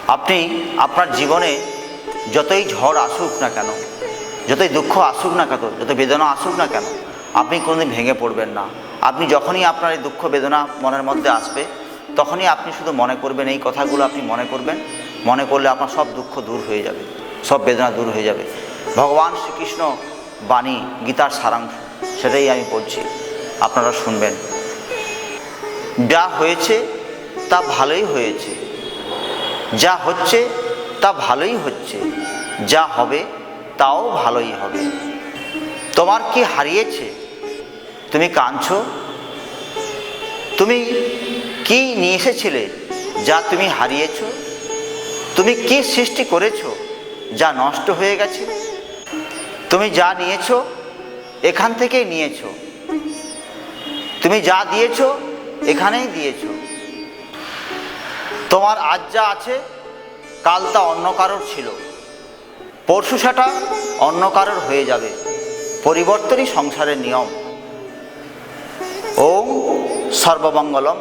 আপনি আপনার জীবনে যতই ঝড় আসুক না কেন, যতই দুঃখ আসুক না কেন, যত বেদনা আসুক না কেন, আপনি কোনোদিন ভেঙে পড়বেন না। আপনি যখনই আপনার এই দুঃখ বেদনা মনের মধ্যে আসবে, তখনই আপনি শুধু মনে করবেন, এই কথাগুলো আপনি মনে করবেন। মনে করলে আপনার সব দুঃখ দূর হয়ে যাবে, সব বেদনা দূর হয়ে যাবে। ভগবান শ্রীকৃষ্ণ বাণী, গীতার সারাংশ, সেটাই আমি বলছি, আপনারা শুনবেন। যা হয়েছে তা ভালোই হয়েছে, যা হচ্ছে তা ভালোই হচ্ছে, যা হবে তাও ভালোই হবে। তোমার কি হারিয়েছে? তুমি কাঁদছো? তুমি কি নিয়ে এসেছিলে যা তুমি হারিয়েছো? তুমি কি সৃষ্টি করেছো যা নষ্ট হয়ে গেছে? তুমি যা নিয়েছো এখান থেকেই নিয়েছো, তুমি যা দিয়েছো এখানেই দিয়েছো। তোমার আজ যা আছে কাল তা অন্য কারোর ছিল, পরশু সেটা অন্য কারোর হয়ে যাবে। পরিবর্তনই সংসারের নিয়ম। ওম সর্বমঙ্গলম